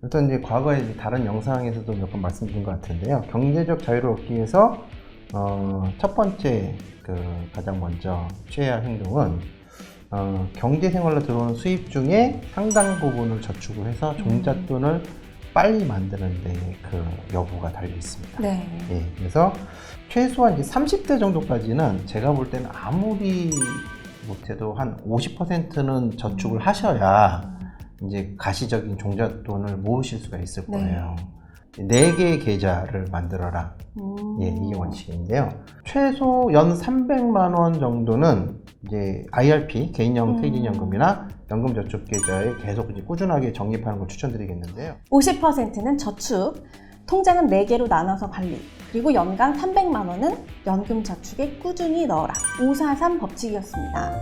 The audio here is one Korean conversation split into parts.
일단 이제 과거에 이제 다른 영상에서도 몇 번 말씀드린 것 같은데요. 경제적 자유를 얻기 위해서 첫 번째 가장 먼저 취해야 할 행동은 경제 생활로 들어오는 수입 중에 상당 부분을 저축을 해서 종잣돈을 빨리 만드는 데 그 여부가 달려 있습니다. 네. 예, 그래서 최소한 이제 30대 정도까지는 제가 볼 때는 아무리 못해도 한 50%는 저축을 하셔야 이제 가시적인 종잣돈을 모으실 수가 있을 거예요. 네 개의 계좌를 만들어라. 예, 이게 원칙인데요. 최소 연 300만 원 정도는 이제 IRP, 개인형 퇴직연금이나 연금저축계좌에 계속 이제 꾸준하게 적립하는 걸 추천드리겠는데요. 50%는 저축, 통장은 4개로 나눠서 관리, 그리고 연간 300만 원은 연금 저축에 꾸준히 넣어라. 543 법칙이었습니다.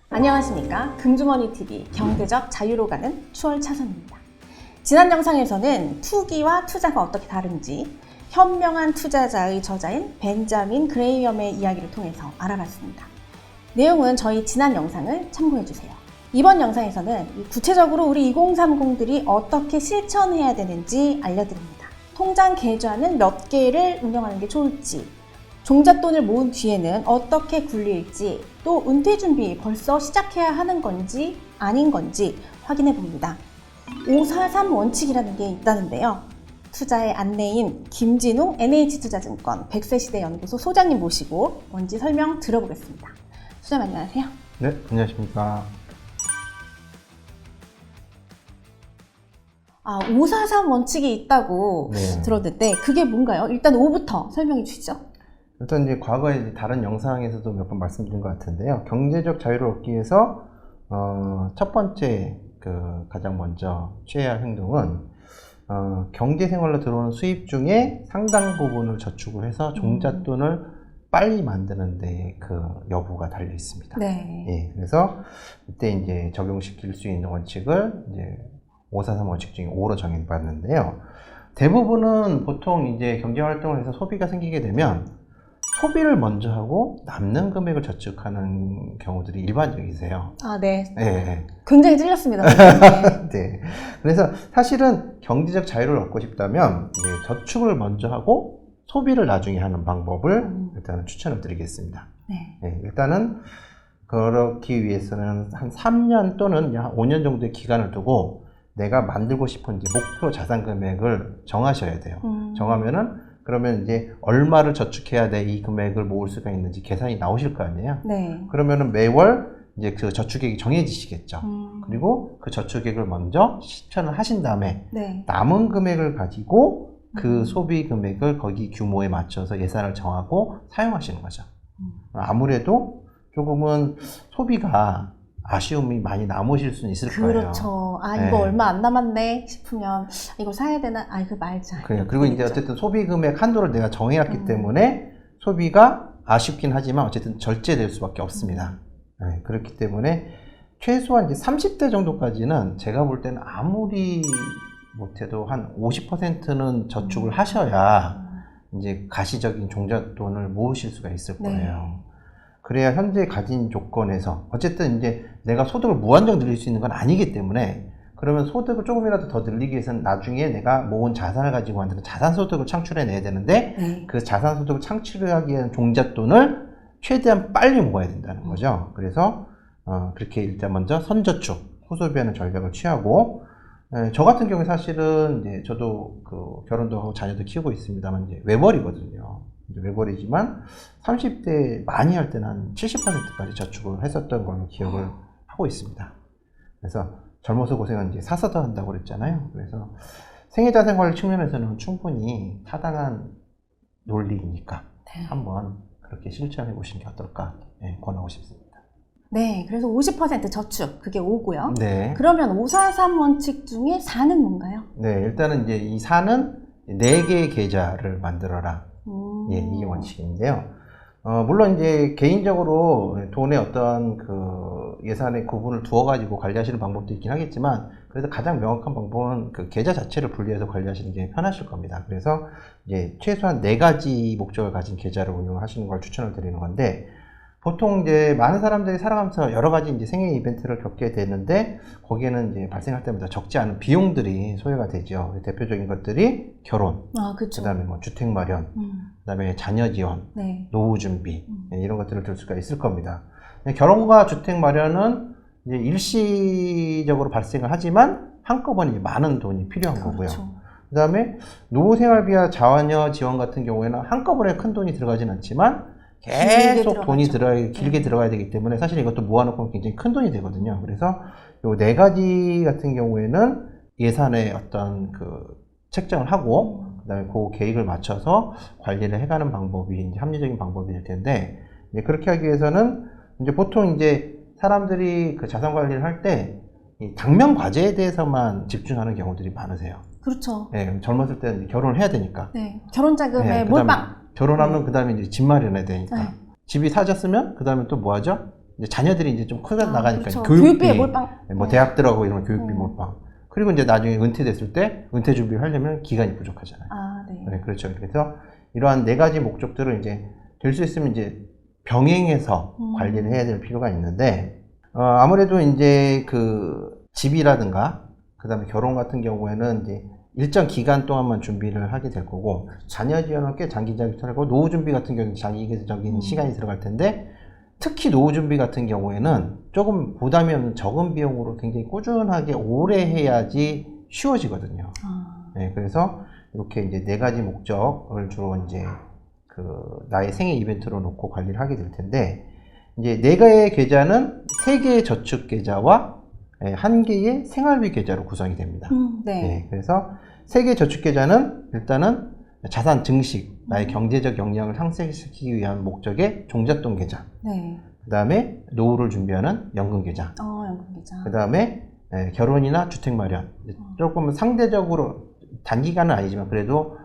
안녕하십니까. 금주머니TV 경제적 자유로 가는 추월차선입니다. 지난 영상에서는 투기와 투자가 어떻게 다른지 현명한 투자자의 저자인 벤자민 그레이엄의 이야기를 통해서 알아봤습니다. 내용은 저희 지난 영상을 참고해주세요. 이번 영상에서는 구체적으로 우리 2030들이 어떻게 실천해야 되는지 알려드립니다. 통장 계좌는 몇 개를 운영하는 게 좋을지, 종잣돈을 모은 뒤에는 어떻게 굴릴지, 또 은퇴 준비 벌써 시작해야 하는 건지 아닌 건지 확인해 봅니다. 543 원칙이라는 게 있다는데요. 투자의 안내인 김진웅 NH투자증권 100세 시대 연구소 소장님 모시고 뭔지 설명 들어보겠습니다. 소장님 안녕하세요. 네, 안녕하십니까. 543 원칙이 있다고 들었는데 그게 뭔가요? 일단 5부터 설명해 주시죠. 일단 이제 과거에 이제 다른 영상에서도 몇 번 말씀드린 것 같은데요. 경제적 자유를 얻기 위해서 첫 번째 가장 먼저 취해야 할 행동은 경제 생활로 들어오는 수입 중에 상당 부분을 저축을 해서 종잣돈을 빨리 만드는 데 그 여부가 달려 있습니다. 네. 예, 그래서 이때 이제 적용시킬 수 있는 원칙을 이제 543 원칙 중에 5로 정해봤는데요. 대부분은 보통 이제 경제 활동을 해서 소비가 생기게 되면 소비를 먼저 하고 남는 금액을 저축하는 경우들이 일반적이세요. 네. 네. 굉장히 찔렸습니다. 네. 그래서 사실은 경제적 자유를 얻고 싶다면 이제 저축을 먼저 하고 소비를 나중에 하는 방법을 일단은 추천을 드리겠습니다. 네, 일단은 그렇기 위해서는 한 3년 또는 한 5년 정도의 기간을 두고 내가 만들고 싶은 이제 목표 자산 금액을 정하셔야 돼요. 정하면은 그러면 이제 얼마를 저축해야 돼 이 금액을 모을 수가 있는지 계산이 나오실 거 아니에요. 네. 그러면은 매월 이제 그 저축액이 정해지시겠죠. 그리고 그 저축액을 먼저 실천을 하신 다음에 남은 금액을 가지고 그 소비 금액을 거기 규모에 맞춰서 예산을 정하고 사용하시는 거죠. 아무래도 조금은 소비가 아쉬움이 많이 남으실 수는 있을 거예요. 그렇죠. 이거 얼마 안 남았네 싶으면 이거 사야 되나? 이거 말자. 그래요. 그리고 이제 어쨌든 소비 금액 한도를 내가 정해놨기 때문에 소비가 아쉽긴 하지만 어쨌든 절제될 수밖에 없습니다. 네, 그렇기 때문에 최소한 이제 30대 정도까지는 제가 볼 때는 아무리 못해도 한 50%는 저축을 하셔야 이제 가시적인 종잣돈을 모으실 수가 있을 거예요. 그래야 현재 가진 조건에서 어쨌든 이제 내가 소득을 무한정 늘릴 수 있는 건 아니기 때문에 그러면 소득을 조금이라도 더 늘리기 위해서는 나중에 내가 모은 자산을 가지고 만드는 자산소득을 창출해내야 되는데 그 자산소득을 창출하기 위한 종잣돈을 최대한 빨리 모아야 된다는 거죠. 그래서 그렇게 일단 먼저 선저축, 후소비하는 전략을 취하고 저 같은 경우에 사실은 이제 저도 결혼도 하고 자녀도 키우고 있습니다만 이제 외벌이거든요. 외벌이지만 30대 많이 할 때는 한 70%까지 저축을 했었던 걸로 기억을 하고 있습니다. 그래서 젊어서 고생은 이제 사서 더 한다고 그랬잖아요. 그래서 생애자 생활 측면에서는 충분히 타당한 논리이니까 한번 그렇게 실천해 보시는 게 어떨까 권하고 싶습니다. 네, 그래서 50% 저축, 그게 5고요. 네. 그러면 543 원칙 중에 4는 뭔가요? 네, 일단은 이제 이 4는 4개의 계좌를 만들어라. 예, 이게 원칙인데요. 물론 이제 개인적으로 돈의 어떤 예산의 구분을 두어가지고 관리하시는 방법도 있긴 하겠지만, 그래도 가장 명확한 방법은 그 계좌 자체를 분리해서 관리하시는 게 편하실 겁니다. 그래서 이제 최소한 4가지 목적을 가진 계좌를 운영하시는 걸 추천을 드리는 건데, 보통 이제 많은 사람들이 살아가면서 여러 가지 이제 생애 이벤트를 겪게 되는데 거기에는 이제 발생할 때마다 적지 않은 비용들이 소요가 되죠. 대표적인 것들이 결혼, 아, 그렇죠. 그다음에 뭐 주택 마련, 그다음에 자녀 지원, 네. 노후 준비 이런 것들을 들 수가 있을 겁니다. 결혼과 주택 마련은 이제 일시적으로 발생을 하지만 한꺼번에 많은 돈이 필요한 거고요. 그렇죠. 그다음에 노후 생활비와 자녀 지원 같은 경우에는 한꺼번에 큰 돈이 들어가진 않지만 계속 돈이 길게 들어가야 되기 때문에 사실 이것도 모아놓고 굉장히 큰 돈이 되거든요. 그래서 요 네 가지 같은 경우에는 예산에 어떤 그 책정을 하고 그다음에 그 계획을 맞춰서 관리를 해가는 방법이 이제 합리적인 방법이 될 텐데 이제 그렇게 하기 위해서는 이제 보통 이제 사람들이 그 자산 관리를 할 때 이 당면 과제에 대해서만 집중하는 경우들이 많으세요. 그렇죠. 네, 젊었을 때는 결혼을 해야 되니까. 네. 결혼 자금에 네, 몰빵. 결혼하면 그다음에 이제 집 마련해야 되니까. 네. 집이 사졌으면 그다음에 또 뭐 하죠? 이제 자녀들이 이제 좀 크게 나가니까 그렇죠. 교육비, 교육비에 몰빵. 뭐 대학 들어가고 이러면 교육비 몰빵. 그리고 이제 나중에 은퇴됐을 때 은퇴 준비를 하려면 기간이 부족하잖아요. 아, 네. 네, 그렇죠. 그래서 이러한 네 가지 목적들을 이제 될 수 있으면 이제 병행해서 관리를 해야 될 필요가 있는데 아무래도 이제 그 집이라든가 그다음에 결혼 같은 경우에는 이제 일정 기간 동안만 준비를 하게 될 거고 자녀 지원은 꽤 장기적인 하고 노후 준비 같은 경우는 장기적인 시간이 들어갈 텐데 특히 노후 준비 같은 경우에는 조금 부담이 없는 적은 비용으로 굉장히 꾸준하게 오래 해야지 쉬워지거든요. 네, 그래서 이렇게 이제 네 가지 목적을 주로 이제 그 나의 생애 이벤트로 놓고 관리를 하게 될 텐데 이제 네 개의 계좌는 세 개의 저축 계좌와 한 개의 생활비 계좌로 구성이 됩니다. 네. 네, 그래서 세 개의 저축 계좌는 일단은 자산 증식, 나의 경제적 역량을 상승시키기 위한 목적의 종잣돈 계좌. 네. 그 다음에 노후를 준비하는 연금 계좌. 연금 계좌. 그 다음에 결혼이나 주택 마련. 조금 상대적으로 단기간은 아니지만 그래도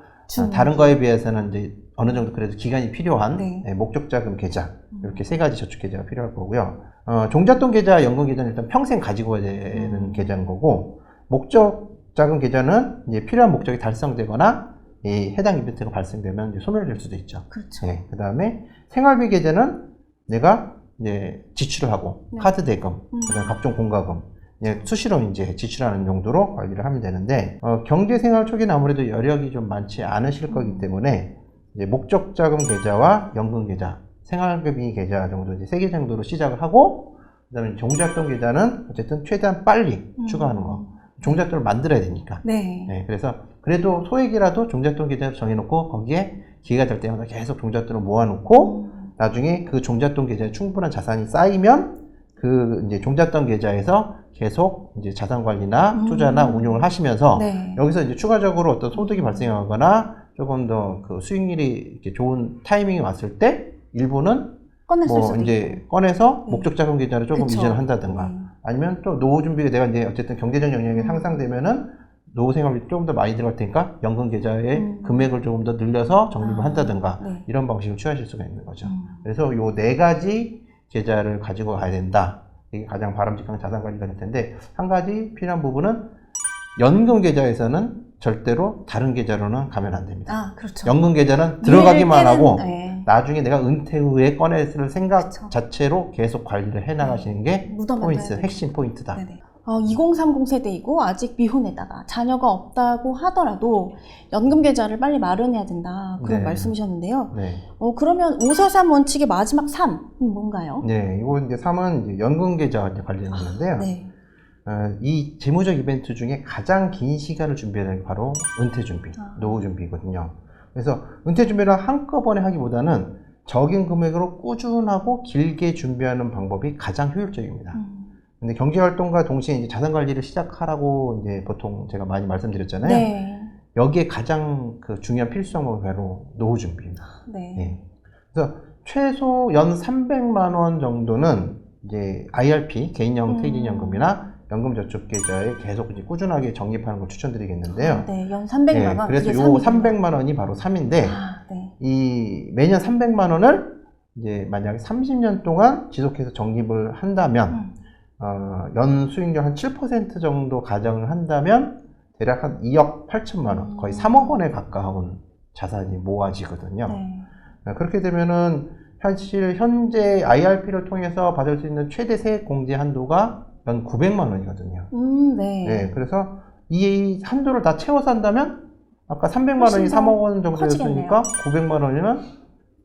다른 거에 비해서는 이제 어느 정도 그래도 기간이 필요한 네. 목적 자금 계좌. 이렇게 세 가지 저축 계좌가 필요할 거고요. 종잣돈 계좌, 연금 계좌는 일단 평생 가지고 가야 되는 계좌인 거고, 목적 자금 계좌는 이제 필요한 목적이 달성되거나 해당 이벤트가 발생되면 이제 소멸될 수도 있죠. 그렇죠. 네, 그 다음에 생활비 계좌는 내가 이제 지출을 하고 카드 대금, 그다음 각종 공과금 수시로 이제 지출하는 용도로 관리를 하면 되는데 경제 생활 초기는 아무래도 여력이 좀 많지 않으실 거기 때문에 이제 목적 자금 계좌와 연금 계좌, 생활비 계좌 정도 이제 세 개 정도로 시작을 하고 그다음에 종잣돈 계좌는 어쨌든 최대한 빨리 추가하는 거. 종잣돈을 만들어야 되니까. 네. 네, 그래서 그래도 소액이라도 종잣돈 계좌를 정해놓고 거기에 기회가 될 때마다 계속 종잣돈을 모아놓고 나중에 그 종잣돈 계좌에 충분한 자산이 쌓이면 그 이제 종잣돈 계좌에서 계속 이제 자산 관리나 투자나 운용을 하시면서 네. 여기서 이제 추가적으로 어떤 소득이 발생하거나 조금 더 그 수익률이 이렇게 좋은 타이밍이 왔을 때 일부는 꺼냈을 수도 이제 있고. 꺼내서 네. 목적 자금 계좌를 조금 그쵸. 이전을 한다든가 아니면 또 노후 준비가 내가 이제 어쨌든 경제적 역량이 향상되면은 노후 생활비 조금 더 많이 들어갈 테니까 연금 계좌의 금액을 조금 더 늘려서 적립을 한다든가 네. 이런 방식을 취하실 수가 있는 거죠. 그래서 요 네 가지 계좌를 가지고 가야 된다. 이게 가장 바람직한 자산 관리가 될 텐데 한 가지 필요한 부분은 연금 계좌에서는 절대로 다른 계좌로는 가면 안 됩니다. 그렇죠. 연금 계좌는 들어가기만 하고 네. 나중에 내가 은퇴 후에 꺼냈을 생각 그쵸. 자체로 계속 관리를 해나가시는 게 포인트, 묻어놔야 핵심 포인트다. 네네. 2030 세대이고 아직 미혼에다가 자녀가 없다고 하더라도 연금 계좌를 빨리 마련해야 된다. 그런 네. 말씀이셨는데요. 네. 그러면 543 원칙의 마지막 3은 뭔가요? 네, 이거 이제 3은 이제 연금 계좌 관련했는데요. 네. 이 재무적 이벤트 중에 가장 긴 시간을 준비해야 되는 게 바로 은퇴 준비, 노후 준비거든요. 그래서 은퇴 준비를 한꺼번에 하기보다는 적은 금액으로 꾸준하고 길게 준비하는 방법이 가장 효율적입니다. 근데 경제활동과 동시에 이제 자산 관리를 시작하라고 이제 보통 제가 많이 말씀드렸잖아요. 네. 여기에 가장 그 중요한 필수 항목이 바로 노후 준비입니다. 네. 예. 그래서 최소 연 300만 원 정도는 이제 IRP 개인형 퇴직연금이나 연금저축계좌에 계속 이제 꾸준하게 적립하는 걸 추천드리겠는데요. 네, 연 300만 원. 그래서 그게 요 300만 300만 원이 바로 3인데 네. 이 매년 300만 원을 이제 만약에 30년 동안 지속해서 적립을 한다면 연 수익률 한 7% 정도 가정을 한다면 대략 한 2억 8천만 원, 거의 3억 원에 가까운 자산이 모아지거든요. 네. 그렇게 되면은 사실 현재 IRP를 통해서 받을 수 있는 최대 세액 공제 한도가 연 900만 원이거든요. 네. 네, 그래서 이 한도를 다 채워서 한다면 아까 300만 원이 훨씬 더 3억 원 정도 커지겠네요. 였으니까 900만 원이면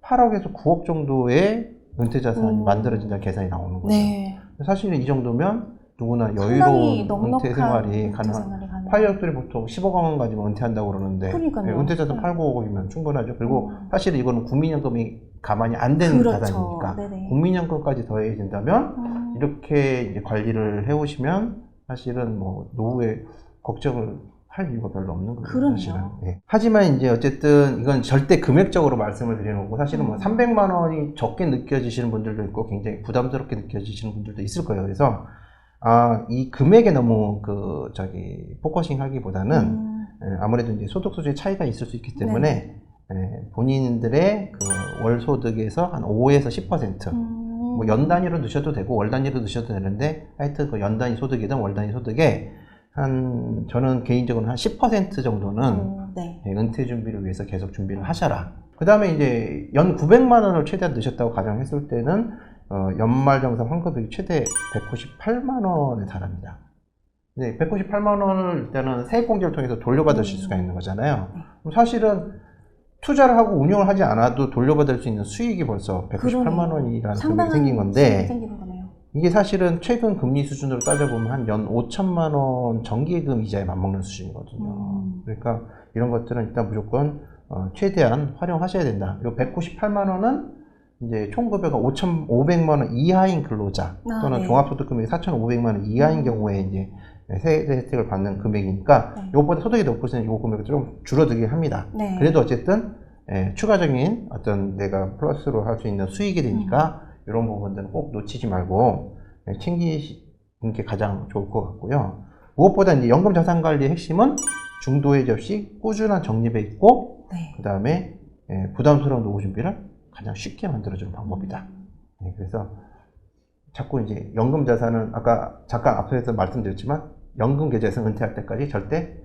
8억에서 9억 정도의 은퇴 자산이 만들어진다는 계산이 나오는 거죠. 네. 사실은 이 정도면 누구나 상당히 여유로운 넉넉한 은퇴 생활이 은퇴 가능한 생활이 가능한. 파일럿들이 보통 10억 원 가지고 은퇴한다고 그러는데 그러니까요. 네, 은퇴 자산 네. 8, 9억이면 충분하죠. 그리고 사실 이거는 국민연금이 가만히 안 되는 그렇죠. 자산이니까 네네. 국민연금까지 더해진다면 이렇게 이제 관리를 해오시면 사실은 뭐 노후에 걱정을 할 이유가 별로 없는 거예요. 그러네요. 사실은. 예. 하지만 이제 어쨌든 이건 절대 금액적으로 말씀을 드리는 거고 사실은 뭐 300만 원이 적게 느껴지시는 분들도 있고 굉장히 부담스럽게 느껴지시는 분들도 있을 거예요. 그래서 이 금액에 너무 포커싱 하기보다는 아무래도 이제 소득 수준의 차이가 있을 수 있기 때문에 본인들의 그 월 소득에서 한 5에서 10%. 뭐 연 단위로 넣으셔도 되고 월 단위로 넣으셔도 되는데 하여튼 그 연 단위 소득이든 월 단위 소득에 저는 개인적으로 한 10% 정도는 네. 은퇴 준비를 위해서 계속 준비를 하셔라. 그 다음에 이제 연 900만 원을 최대한 넣으셨다고 가정했을 때는 연말정산 환급액이 최대 198만 원에 달합니다. 네, 198만 원을 일단은 세액공제를 통해서 돌려받으실 수가 있는 거잖아요. 그럼 사실은 투자를 하고 운용을 하지 않아도 돌려받을 수 있는 수익이 벌써 198만 원이라는 금액이 생긴 건데 생기는 거네요. 이게 사실은 최근 금리 수준으로 따져보면 한 연 5천만 원 정기예금 이자에 맞먹는 수준이거든요. 그러니까 이런 것들은 일단 무조건 최대한 활용하셔야 된다. 그리고 198만 원은 이제 총 급여가 5,500만 원 이하인 근로자 또는 네. 종합소득 금액이 4,500만 원 이하인 경우에 이제 세대 혜택을 받는 금액이니까 이것보다 소득이 높으시면 이 금액이 좀 줄어들긴 합니다. 네. 그래도 어쨌든 추가적인 어떤 내가 플러스로 할 수 있는 수익이 되니까 이런 부분들은 꼭 놓치지 말고 챙기시는 게 가장 좋을 것 같고요. 무엇보다 이제 연금 자산 관리의 핵심은 중도 해지 없이 꾸준한 적립에 있고 그 다음에 부담스러운 노후 준비를 가장 쉽게 만들어주는 방법이다. 그래서 자꾸 이제 연금 자산은 아까 잠깐 앞에서 말씀드렸지만 연금 계좌에서 은퇴할 때까지 절대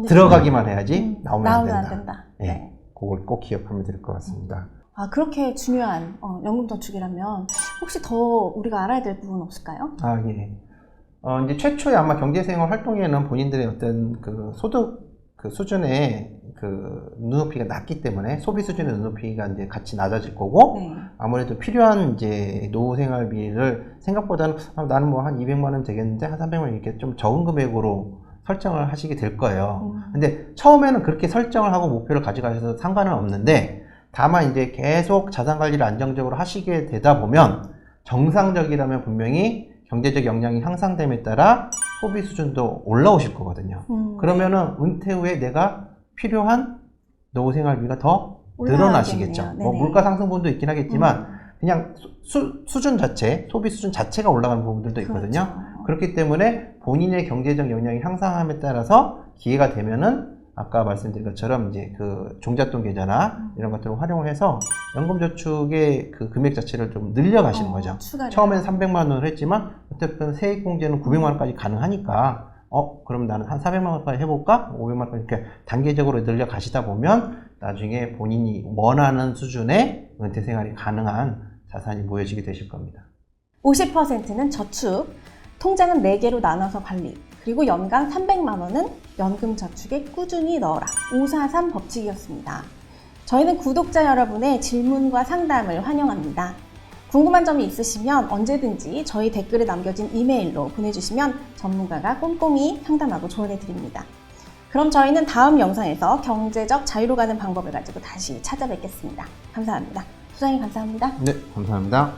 들어가기만 해야지 나오면 안 된다. 네. 그걸 꼭 기억하면 될 것 같습니다. 그렇게 중요한 연금 저축이라면 혹시 더 우리가 알아야 될 부분 없을까요? 예. 이제 최초에 아마 경제생활 활동에는 본인들의 어떤 그 소득 그 수준의 그 눈높이가 낮기 때문에 소비 수준의 눈높이가 이제 같이 낮아질 거고 아무래도 필요한 이제 노후 생활비를 생각보다는 나는 뭐 한 200만 원 되겠는데 한 300만 원 이렇게 좀 적은 금액으로 설정을 하시게 될 거예요. 근데 처음에는 그렇게 설정을 하고 목표를 가져가셔서 상관은 없는데 다만 이제 계속 자산 관리를 안정적으로 하시게 되다 보면 정상적이라면 분명히 경제적 역량이 향상됨에 따라 소비 수준도 올라오실 거거든요. 그러면은 은퇴 후에 내가 필요한 노후 생활비가 더 늘어나시겠죠. 뭐 물가 상승분도 있긴 하겠지만 그냥 수준 자체, 소비 수준 자체가 올라가는 부분들도 있거든요. 그렇죠. 그렇기 때문에 본인의 경제적 역량이 향상함에 따라서 기회가 되면은 아까 말씀드린 것처럼 이제 그 종잣돈 계좌나 이런 것들을 활용을 해서 연금저축의 그 금액 자체를 좀 늘려가시는 거죠. 처음에는 300만 원을 했지만 어쨌든 세액공제는 900만 원까지 가능하니까 그럼 나는 한 400만 원까지 해볼까? 500만 원까지 이렇게 단계적으로 늘려가시다 보면 나중에 본인이 원하는 수준의 은퇴 생활이 가능한 자산이 모여지게 되실 겁니다. 50%는 저축, 통장은 4개로 나눠서 관리, 그리고 연간 300만 원은 연금 저축에 꾸준히 넣어라. 543 법칙이었습니다. 저희는 구독자 여러분의 질문과 상담을 환영합니다. 궁금한 점이 있으시면 언제든지 저희 댓글에 남겨진 이메일로 보내주시면 전문가가 꼼꼼히 상담하고 조언해 드립니다. 그럼 저희는 다음 영상에서 경제적 자유로 가는 방법을 가지고 다시 찾아뵙겠습니다. 감사합니다. 소장님 감사합니다. 네, 감사합니다.